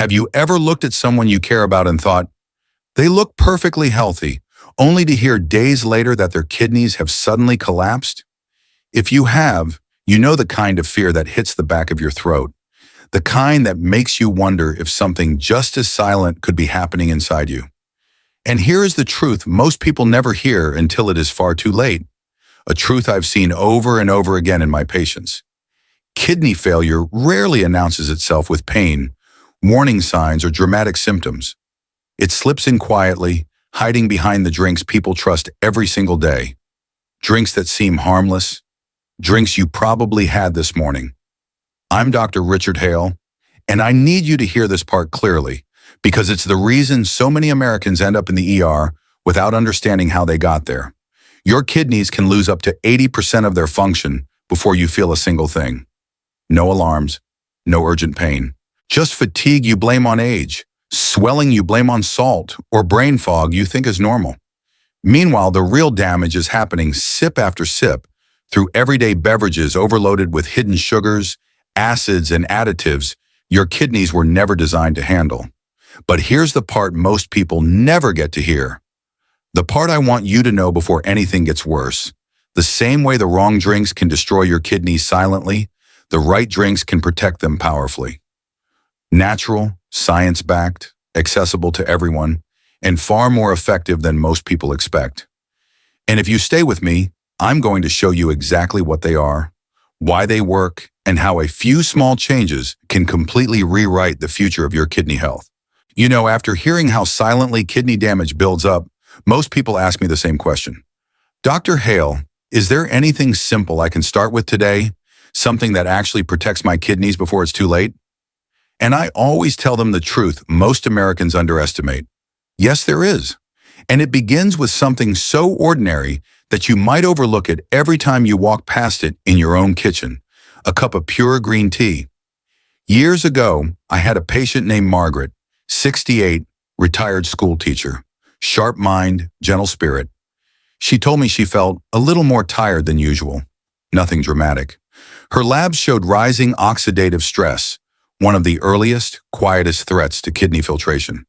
Have you ever looked at someone you care about and thought, they look perfectly healthy, only to hear days later that their kidneys have suddenly collapsed? If you have, you know the kind of fear that hits the back of your throat, the kind that makes you wonder if something just as silent could be happening inside you. And here is the truth most people never hear until it is far too late, a truth I've seen over and over again in my patients. Kidney failure rarely announces itself with pain, warning signs, or dramatic symptoms. It slips in quietly, hiding behind the drinks people trust every single day. Drinks that seem harmless, drinks you probably had this morning. I'm Dr. Richard Hale, and I need you to hear this part clearly, because it's the reason so many Americans end up in the ER without understanding how they got there. Your kidneys can lose up to 80% of their function before you feel a single thing. No alarms, no urgent pain. Just fatigue you blame on age, swelling you blame on salt, or brain fog you think is normal. Meanwhile, the real damage is happening sip after sip through everyday beverages overloaded with hidden sugars, acids, and additives your kidneys were never designed to handle. But here's the part most people never get to hear. The part I want you to know before anything gets worse. The same way the wrong drinks can destroy your kidneys silently, the right drinks can protect them powerfully. Natural, science-backed, accessible to everyone, and far more effective than most people expect. And if you stay with me, I'm going to show you exactly what they are, why they work, and how a few small changes can completely rewrite the future of your kidney health. You know, after hearing how silently kidney damage builds up, most people ask me the same question. Dr. Hale, is there anything simple I can start with today? Something that actually protects my kidneys before it's too late? And I always tell them the truth most Americans underestimate. Yes, there is. And it begins with something so ordinary that you might overlook it every time you walk past it in your own kitchen, a cup of pure green tea. Years ago, I had a patient named Margaret, 68, retired school teacher, sharp mind, gentle spirit. She told me she felt a little more tired than usual. Nothing dramatic. Her labs showed rising oxidative stress, one of the earliest, quietest threats to kidney filtration.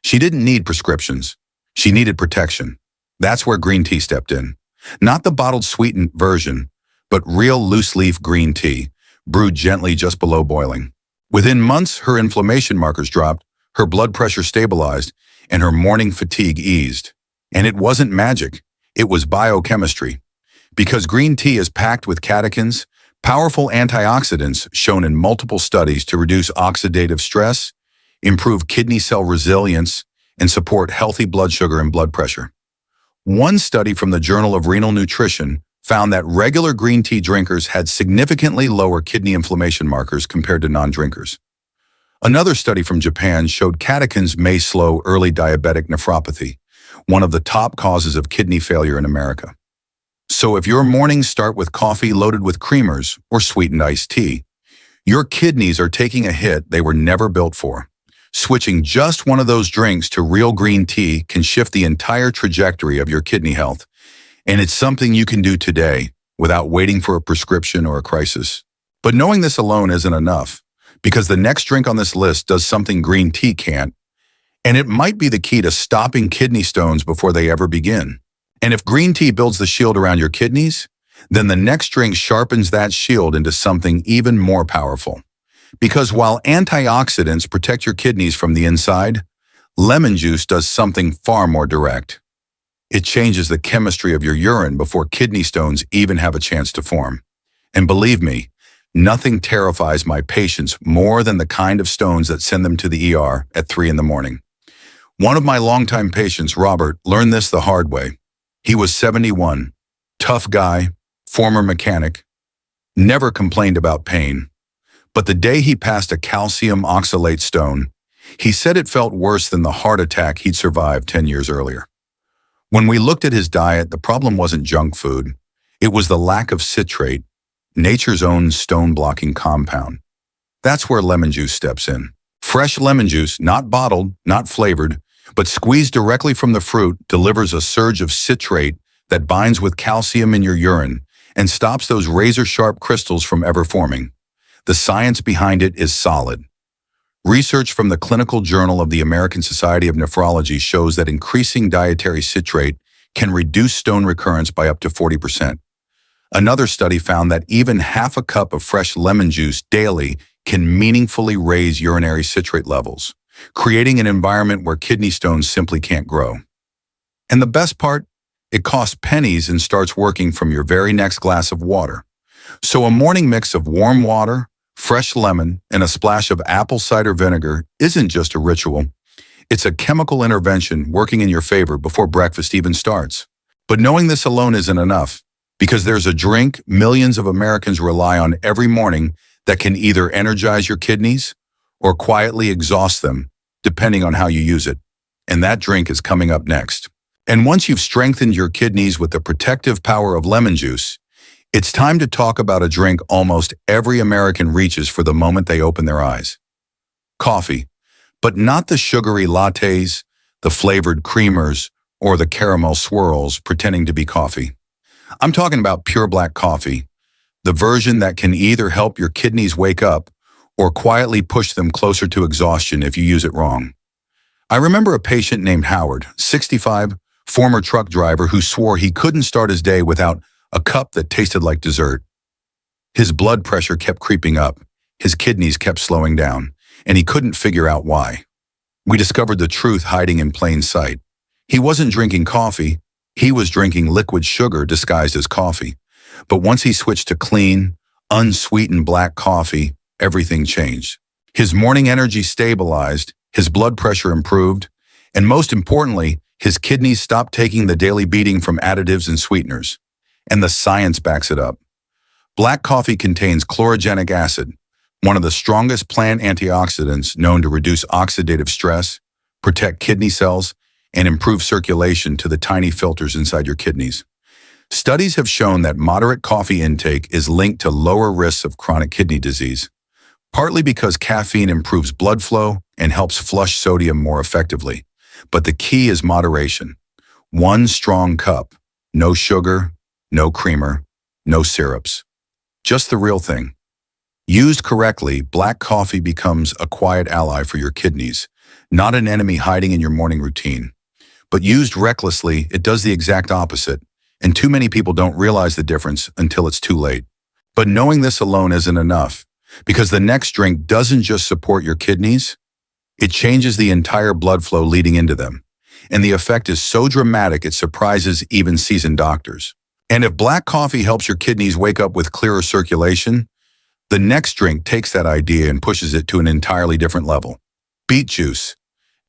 She didn't need prescriptions. She needed protection. That's where green tea stepped in. Not the bottled sweetened version, but real loose-leaf green tea, brewed gently just below boiling. Within months, her inflammation markers dropped, her blood pressure stabilized, and her morning fatigue eased. And it wasn't magic. It was biochemistry. Because green tea is packed with catechins, powerful antioxidants shown in multiple studies to reduce oxidative stress, improve kidney cell resilience, and support healthy blood sugar and blood pressure. One study from the Journal of Renal Nutrition found that regular green tea drinkers had significantly lower kidney inflammation markers compared to non-drinkers. Another study from Japan showed catechins may slow early diabetic nephropathy, one of the top causes of kidney failure in America. So if your mornings start with coffee loaded with creamers or sweetened iced tea, your kidneys are taking a hit they were never built for. Switching just one of those drinks to real green tea can shift the entire trajectory of your kidney health. And it's something you can do today without waiting for a prescription or a crisis. But knowing this alone isn't enough, because the next drink on this list does something green tea can't, and it might be the key to stopping kidney stones before they ever begin. And if green tea builds the shield around your kidneys, then the next drink sharpens that shield into something even more powerful. Because while antioxidants protect your kidneys from the inside, lemon juice does something far more direct. It changes the chemistry of your urine before kidney stones even have a chance to form. And believe me, nothing terrifies my patients more than the kind of stones that send them to the ER at 3 in the morning. One of my longtime patients, Robert, learned this the hard way. He was 71, tough guy, former mechanic, never complained about pain. But the day he passed a calcium oxalate stone, he said it felt worse than the heart attack he'd survived 10 years earlier. When we looked at his diet, the problem wasn't junk food. It was the lack of citrate, nature's own stone-blocking compound. That's where lemon juice steps in. Fresh lemon juice, not bottled, not flavored, but squeezed directly from the fruit, delivers a surge of citrate that binds with calcium in your urine and stops those razor-sharp crystals from ever forming. The science behind it is solid. Research from the Clinical Journal of the American Society of Nephrology shows that increasing dietary citrate can reduce stone recurrence by up to 40%. Another study found that even half a cup of fresh lemon juice daily can meaningfully raise urinary citrate levels, creating an environment where kidney stones simply can't grow. And the best part? It costs pennies and starts working from your very next glass of water. So a morning mix of warm water, fresh lemon, and a splash of apple cider vinegar isn't just a ritual. It's a chemical intervention working in your favor before breakfast even starts. But knowing this alone isn't enough, because there's a drink millions of Americans rely on every morning that can either energize your kidneys or quietly exhaust them, depending on how you use it. And that drink is coming up next. And once you've strengthened your kidneys with the protective power of lemon juice, it's time to talk about a drink almost every American reaches for the moment they open their eyes. Coffee, but not the sugary lattes, the flavored creamers, or the caramel swirls pretending to be coffee. I'm talking about pure black coffee, the version that can either help your kidneys wake up or quietly push them closer to exhaustion if you use it wrong. I remember a patient named Howard, 65, former truck driver who swore he couldn't start his day without a cup that tasted like dessert. His blood pressure kept creeping up, his kidneys kept slowing down, and he couldn't figure out why. We discovered the truth hiding in plain sight. He wasn't drinking coffee, he was drinking liquid sugar disguised as coffee. But once he switched to clean, unsweetened black coffee, everything changed. His morning energy stabilized, his blood pressure improved, and most importantly, his kidneys stopped taking the daily beating from additives and sweeteners. And the science backs it up. Black coffee contains chlorogenic acid, one of the strongest plant antioxidants known to reduce oxidative stress, protect kidney cells, and improve circulation to the tiny filters inside your kidneys. Studies have shown that moderate coffee intake is linked to lower risks of chronic kidney disease, partly because caffeine improves blood flow and helps flush sodium more effectively. But the key is moderation. One strong cup, no sugar, no creamer, no syrups. Just the real thing. Used correctly, black coffee becomes a quiet ally for your kidneys, not an enemy hiding in your morning routine. But used recklessly, it does the exact opposite, and too many people don't realize the difference until it's too late. But knowing this alone isn't enough, because the next drink doesn't just support your kidneys, it changes the entire blood flow leading into them. And the effect is so dramatic it surprises even seasoned doctors. And if black coffee helps your kidneys wake up with clearer circulation, the next drink takes that idea and pushes it to an entirely different level. Beet juice,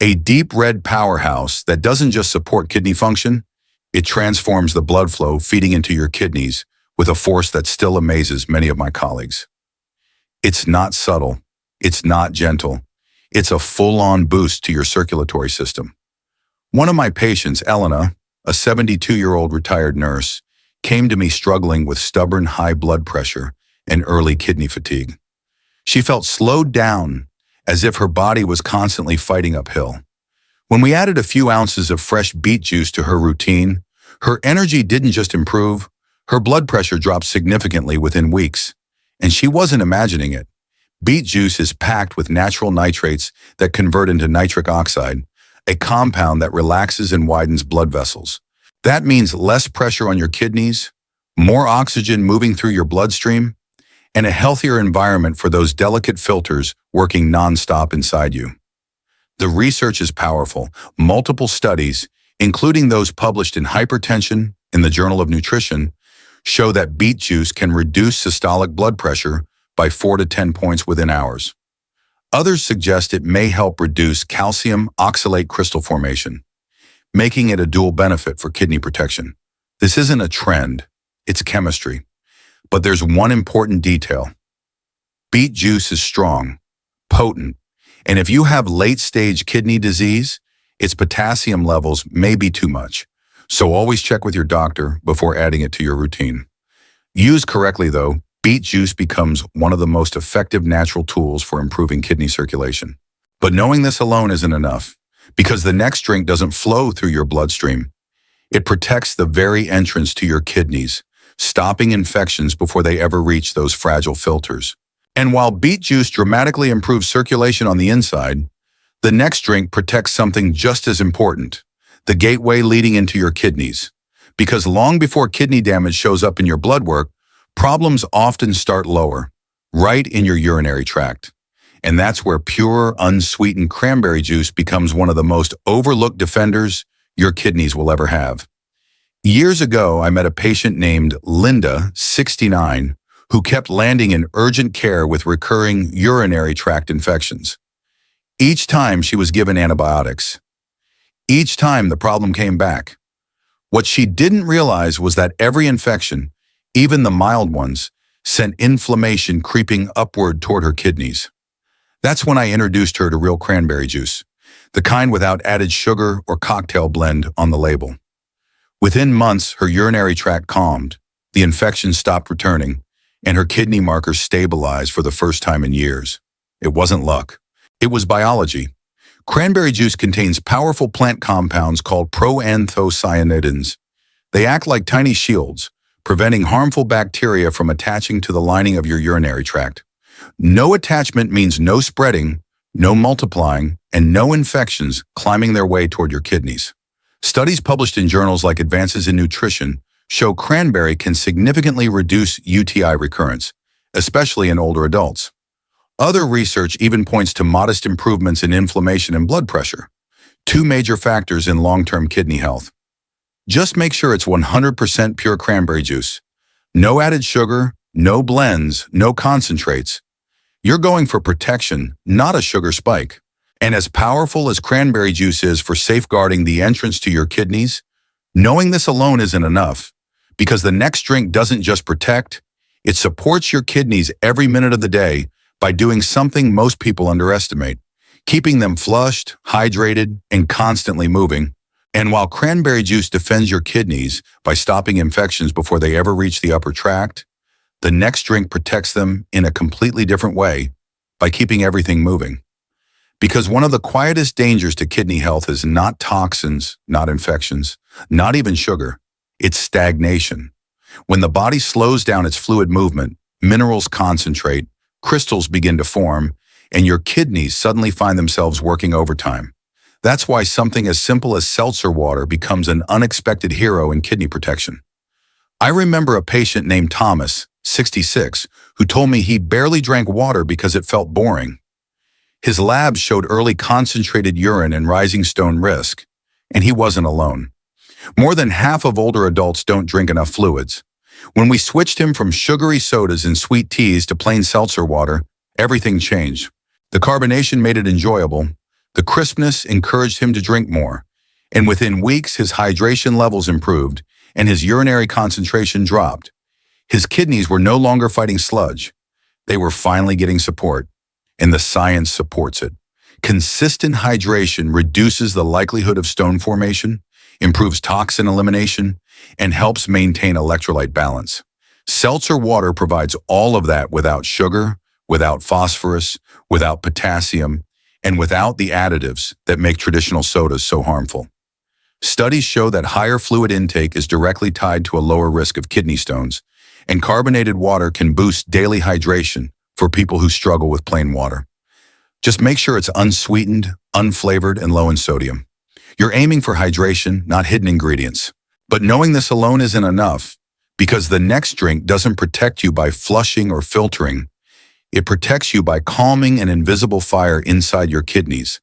a deep red powerhouse that doesn't just support kidney function, it transforms the blood flow feeding into your kidneys with a force that still amazes many of my colleagues. It's not subtle, it's not gentle, it's a full-on boost to your circulatory system. One of my patients, Elena, a 72-year-old retired nurse, came to me struggling with stubborn high blood pressure and early kidney fatigue. She felt slowed down, as if her body was constantly fighting uphill. When we added a few ounces of fresh beet juice to her routine, her energy didn't just improve, her blood pressure dropped significantly within weeks. And she wasn't imagining it. Beet juice is packed with natural nitrates that convert into nitric oxide, a compound that relaxes and widens blood vessels. That means less pressure on your kidneys, more oxygen moving through your bloodstream, and a healthier environment for those delicate filters working nonstop inside you. The research is powerful. Multiple studies, including those published in Hypertension in the Journal of Nutrition, show that beet juice can reduce systolic blood pressure by 4 to 10 points within hours. Others suggest it may help reduce calcium oxalate crystal formation, making it a dual benefit for kidney protection. This isn't a trend, it's chemistry. But there's one important detail. Beet juice is strong, potent, and if you have late-stage kidney disease, its potassium levels may be too much. So always check with your doctor before adding it to your routine. Used correctly, though, beet juice becomes one of the most effective natural tools for improving kidney circulation. But knowing this alone isn't enough, because the next drink doesn't flow through your bloodstream. It protects the very entrance to your kidneys, stopping infections before they ever reach those fragile filters. And while beet juice dramatically improves circulation on the inside, the next drink protects something just as important, the gateway leading into your kidneys. Because long before kidney damage shows up in your blood work, problems often start lower, right in your urinary tract. And that's where pure, unsweetened cranberry juice becomes one of the most overlooked defenders your kidneys will ever have. Years ago, I met a patient named Linda, 69, who kept landing in urgent care with recurring urinary tract infections. Each time she was given antibiotics. Each time the problem came back. What she didn't realize was that every infection, even the mild ones, sent inflammation creeping upward toward her kidneys. That's when I introduced her to real cranberry juice, the kind without added sugar or cocktail blend on the label. Within months, her urinary tract calmed, the infection stopped returning, and her kidney markers stabilized for the first time in years. It wasn't luck. It was biology. Cranberry juice contains powerful plant compounds called proanthocyanidins. They act like tiny shields, preventing harmful bacteria from attaching to the lining of your urinary tract. No attachment means no spreading, no multiplying, and no infections climbing their way toward your kidneys. Studies published in journals like Advances in Nutrition show cranberry can significantly reduce UTI recurrence, especially in older adults. Other research even points to modest improvements in inflammation and blood pressure, two major factors in long-term kidney health. Just make sure it's 100% pure cranberry juice. No added sugar, no blends, no concentrates. You're going for protection, not a sugar spike. And as powerful as cranberry juice is for safeguarding the entrance to your kidneys, knowing this alone isn't enough, because the next drink doesn't just protect, it supports your kidneys every minute of the day by doing something most people underestimate, keeping them flushed, hydrated, and constantly moving. And while cranberry juice defends your kidneys by stopping infections before they ever reach the upper tract, the next drink protects them in a completely different way by keeping everything moving. Because one of the quietest dangers to kidney health is not toxins, not infections, not even sugar. It's stagnation. When the body slows down its fluid movement, minerals concentrate, crystals begin to form, and your kidneys suddenly find themselves working overtime. That's why something as simple as seltzer water becomes an unexpected hero in kidney protection. I remember a patient named Thomas, 66, who told me he barely drank water because it felt boring. His labs showed early concentrated urine and rising stone risk, and he wasn't alone. More than half of older adults don't drink enough fluids. When we switched him from sugary sodas and sweet teas to plain seltzer water, everything changed. The carbonation made it enjoyable. The crispness encouraged him to drink more. And within weeks, his hydration levels improved and his urinary concentration dropped. His kidneys were no longer fighting sludge. They were finally getting support. And the science supports it. Consistent hydration reduces the likelihood of stone formation, improves toxin elimination, and helps maintain electrolyte balance. Seltzer water provides all of that without sugar, without phosphorus, without potassium, and without the additives that make traditional sodas so harmful. Studies show that higher fluid intake is directly tied to a lower risk of kidney stones, and carbonated water can boost daily hydration for people who struggle with plain water. Just make sure it's unsweetened, unflavored, and low in sodium. You're aiming for hydration, not hidden ingredients. But knowing this alone isn't enough, because the next drink doesn't protect you by flushing or filtering. It protects you by calming an invisible fire inside your kidneys,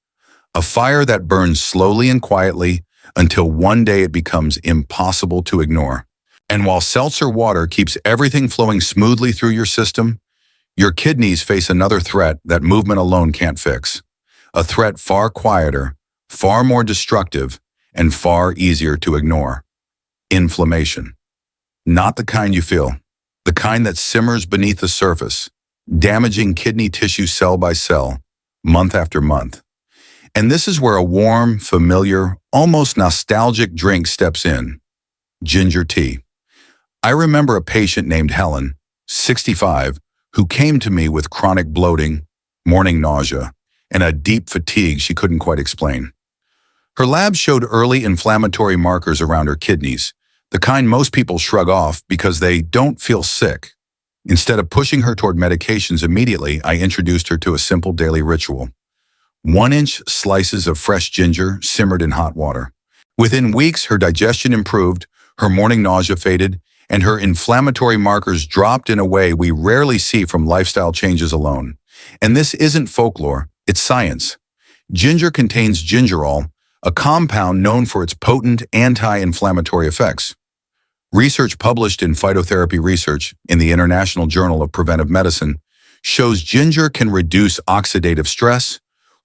a fire that burns slowly and quietly until one day it becomes impossible to ignore. And while seltzer water keeps everything flowing smoothly through your system, your kidneys face another threat that movement alone can't fix. A threat far quieter, far more destructive, and far easier to ignore. Inflammation. Not the kind you feel, the kind that simmers beneath the surface, damaging kidney tissue cell by cell, month after month. And this is where a warm, familiar, almost nostalgic drink steps in: ginger tea. I remember a patient named Helen, 65, who came to me with chronic bloating, morning nausea, and a deep fatigue she couldn't quite explain. Her labs showed early inflammatory markers around her kidneys, the kind most people shrug off because they don't feel sick. Instead of pushing her toward medications immediately, I introduced her to a simple daily ritual. 1-inch slices of fresh ginger simmered in hot water. Within weeks, her digestion improved, her morning nausea faded, and her inflammatory markers dropped in a way we rarely see from lifestyle changes alone. And this isn't folklore, it's science. Ginger contains gingerol, a compound known for its potent anti-inflammatory effects. Research published in Phytotherapy Research in the International Journal of Preventive Medicine shows ginger can reduce oxidative stress,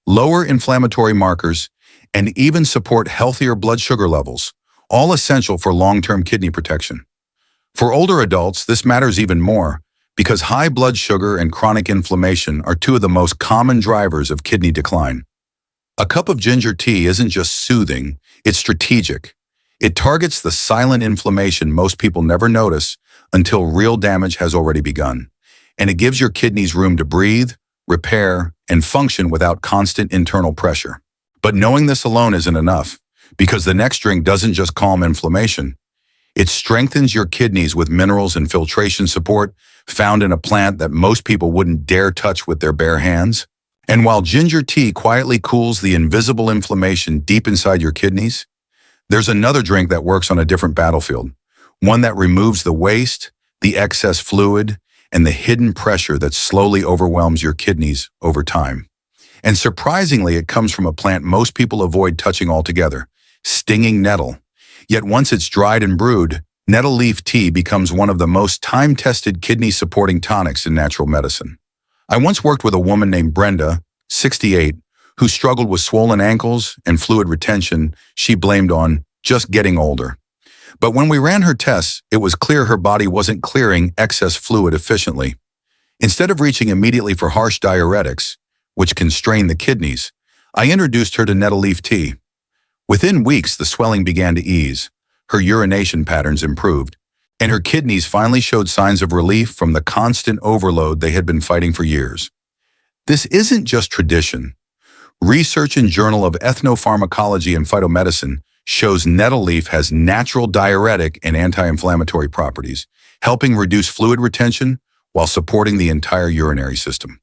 lower inflammatory markers, and even support healthier blood sugar levels, all essential for long-term kidney protection. For older adults, this matters even more because high blood sugar and chronic inflammation are two of the most common drivers of kidney decline. A cup of ginger tea isn't just soothing, it's strategic. It targets the silent inflammation most people never notice until real damage has already begun. And it gives your kidneys room to breathe, repair, and function without constant internal pressure. But knowing this alone isn't enough, because the next drink doesn't just calm inflammation. It strengthens your kidneys with minerals and filtration support found in a plant that most people wouldn't dare touch with their bare hands. And while ginger tea quietly cools the invisible inflammation deep inside your kidneys, there's another drink that works on a different battlefield, one that removes the waste, the excess fluid, and the hidden pressure that slowly overwhelms your kidneys over time. And surprisingly, it comes from a plant most people avoid touching altogether, stinging nettle. Yet once it's dried and brewed, nettle leaf tea becomes one of the most time-tested kidney-supporting tonics in natural medicine. I once worked with a woman named Brenda, 68, who struggled with swollen ankles and fluid retention she blamed on just getting older. But when we ran her tests, it was clear her body wasn't clearing excess fluid efficiently. Instead of reaching immediately for harsh diuretics, which can strain the kidneys, I introduced her to nettle leaf tea. Within weeks, the swelling began to ease, her urination patterns improved, and her kidneys finally showed signs of relief from the constant overload they had been fighting for years. This isn't just tradition. Research in Journal of Ethnopharmacology and Phytomedicine shows nettle leaf has natural diuretic and anti-inflammatory properties, helping reduce fluid retention while supporting the entire urinary system.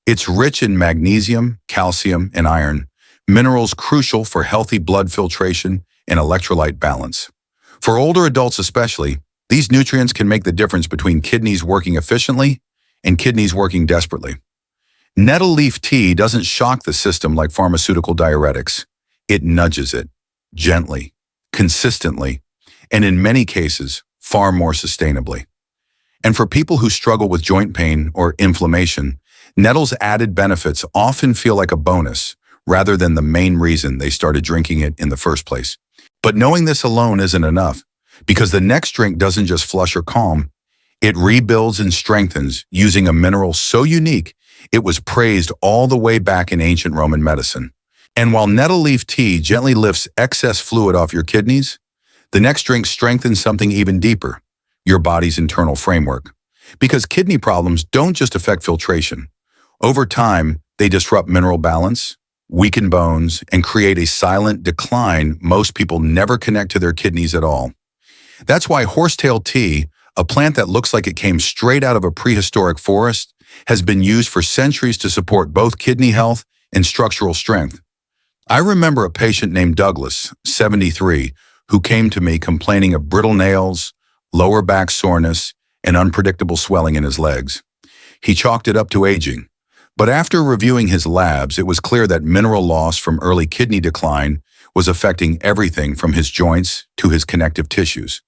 It's rich in magnesium, calcium, and iron, minerals crucial for healthy blood filtration and electrolyte balance. For older adults especially, these nutrients can make the difference between kidneys working efficiently and kidneys working desperately. Nettle leaf tea doesn't shock the system like pharmaceutical diuretics. It nudges it, gently, consistently, and in many cases, far more sustainably. And for people who struggle with joint pain or inflammation, nettle's added benefits often feel like a bonus rather than the main reason they started drinking it in the first place. But knowing this alone isn't enough, because the next drink doesn't just flush or calm, it rebuilds and strengthens using a mineral so unique it was praised all the way back in ancient Roman medicine. And while nettle leaf tea gently lifts excess fluid off your kidneys, the next drink strengthens something even deeper, your body's internal framework. Because kidney problems don't just affect filtration. Over time, they disrupt mineral balance, weaken bones, and create a silent decline most people never connect to their kidneys at all. That's why horsetail tea, a plant that looks like it came straight out of a prehistoric forest, has been used for centuries to support both kidney health and structural strength. I remember a patient named Douglas, 73, who came to me complaining of brittle nails, lower back soreness, and unpredictable swelling in his legs. He chalked it up to aging, but after reviewing his labs, it was clear that mineral loss from early kidney decline was affecting everything from his joints to his connective tissues.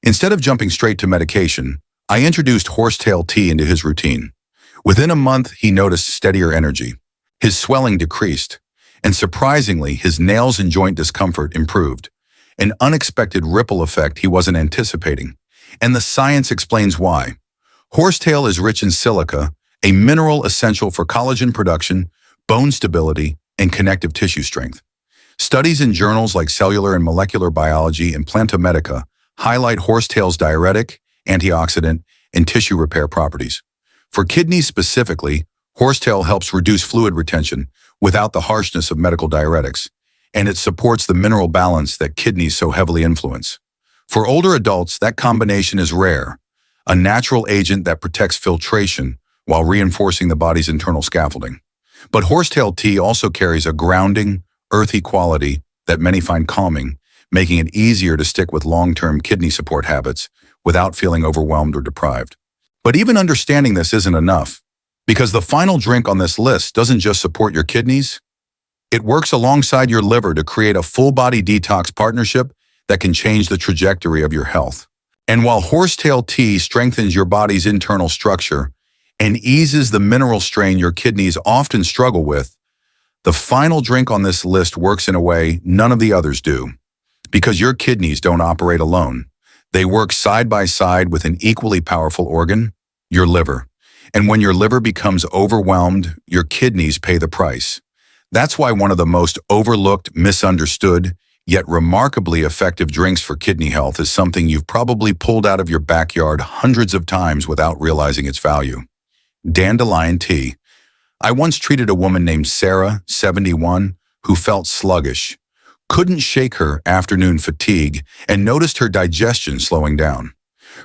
Instead of jumping straight to medication, I introduced horsetail tea into his routine. Within a month, he noticed steadier energy. His swelling decreased, and surprisingly, his nails and joint discomfort improved, an unexpected ripple effect he wasn't anticipating. And the science explains why. Horsetail is rich in silica, a mineral essential for collagen production, bone stability, and connective tissue strength. Studies in journals like Cellular and Molecular Biology and Plantomedica highlight horsetail's diuretic, antioxidant, and tissue repair properties. For kidneys specifically, horsetail helps reduce fluid retention without the harshness of medical diuretics, and it supports the mineral balance that kidneys so heavily influence. For older adults, that combination is rare. a natural agent that protects filtration while reinforcing the body's internal scaffolding. But horsetail tea also carries a grounding, earthy quality that many find calming, making it easier to stick with long-term kidney support habits without feeling overwhelmed or deprived. But even understanding this isn't enough, because the final drink on this list doesn't just support your kidneys, it works alongside your liver to create a full-body detox partnership that can change the trajectory of your health. And while horsetail tea strengthens your body's internal structure and eases the mineral strain your kidneys often struggle with, the final drink on this list works in a way none of the others do. Because your kidneys don't operate alone. They work side by side with an equally powerful organ, your liver. And when your liver becomes overwhelmed, your kidneys pay the price. That's why one of the most overlooked, misunderstood, yet remarkably effective drinks for kidney health is something you've probably pulled out of your backyard hundreds of times without realizing its value. Dandelion tea. I once treated a woman named Sarah, 71, who felt sluggish, couldn't shake her afternoon fatigue, and noticed her digestion slowing down.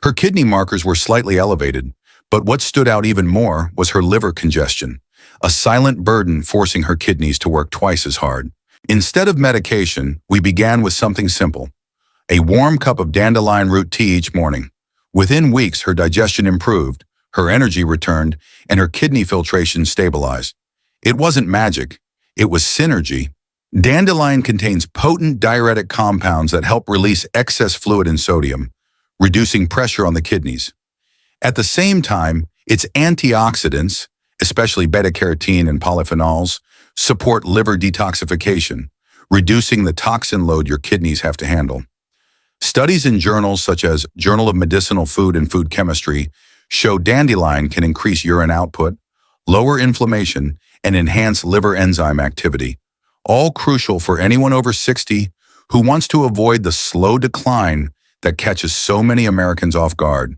Her kidney markers were slightly elevated, but what stood out even more was her liver congestion, a silent burden forcing her kidneys to work twice as hard. Instead of medication, we began with something simple: a warm cup of dandelion root tea each morning. Within weeks, her digestion improved, her energy returned, and her kidney filtration stabilized. It wasn't magic, it was synergy. Dandelion contains potent diuretic compounds that help release excess fluid and sodium, reducing pressure on the kidneys. At the same time, its antioxidants, especially beta-carotene and polyphenols, support liver detoxification, reducing the toxin load your kidneys have to handle. Studies in journals such as Journal of Medicinal Food and Food Chemistry show dandelion can increase urine output, lower inflammation, and enhance liver enzyme activity, all crucial for anyone over 60 who wants to avoid the slow decline that catches so many Americans off guard.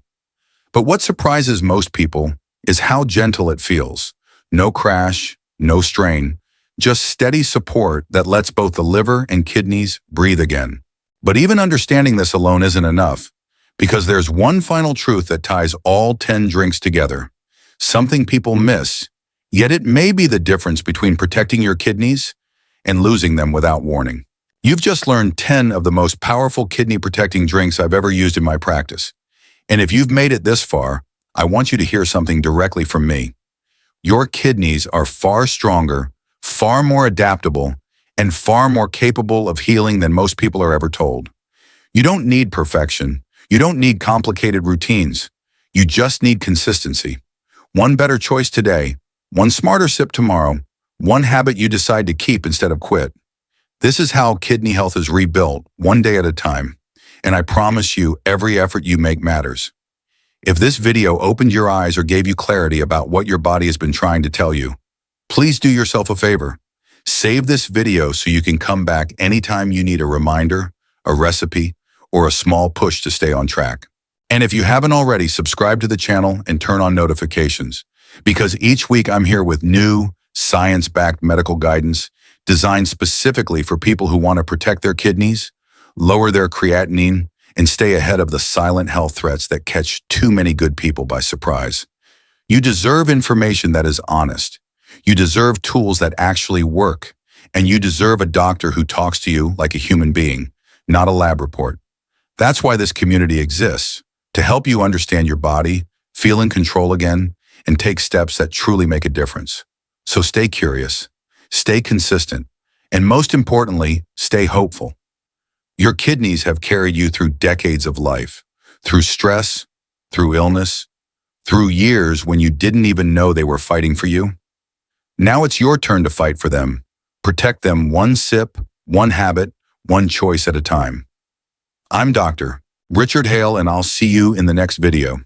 But what surprises most people is how gentle it feels. No crash, no strain, just steady support that lets both the liver and kidneys breathe again. But even understanding this alone isn't enough, because there's one final truth that ties all 10 drinks together. Something people miss, yet it may be the difference between protecting your kidneys and losing them without warning. You've just learned 10 of the most powerful kidney-protecting drinks I've ever used in my practice. And if you've made it this far, I want you to hear something directly from me. Your kidneys are far stronger, far more adaptable, and far more capable of healing than most people are ever told. You don't need perfection. You don't need complicated routines. You just need consistency. One better choice today, one smarter sip tomorrow, one habit you decide to keep instead of quit. This is how kidney health is rebuilt, one day at a time. And I promise you, every effort you make matters. If this video opened your eyes or gave you clarity about what your body has been trying to tell you, please do yourself a favor. Save this video so you can come back anytime you need a reminder, a recipe, or a small push to stay on track. And if you haven't already, subscribe to the channel and turn on notifications, because each week I'm here with new, science-backed medical guidance designed specifically for people who want to protect their kidneys, lower their creatinine, and stay ahead of the silent health threats that catch too many good people by surprise. You deserve information that is honest. You deserve tools that actually work. And you deserve a doctor who talks to you like a human being, not a lab report. That's why this community exists, to help you understand your body, feel in control again, and take steps that truly make a difference. So stay curious, stay consistent, and most importantly, stay hopeful. Your kidneys have carried you through decades of life, through stress, through illness, through years when you didn't even know they were fighting for you. Now it's your turn to fight for them. Protect them one sip, one habit, one choice at a time. I'm Dr. Richard Hale, and I'll see you in the next video.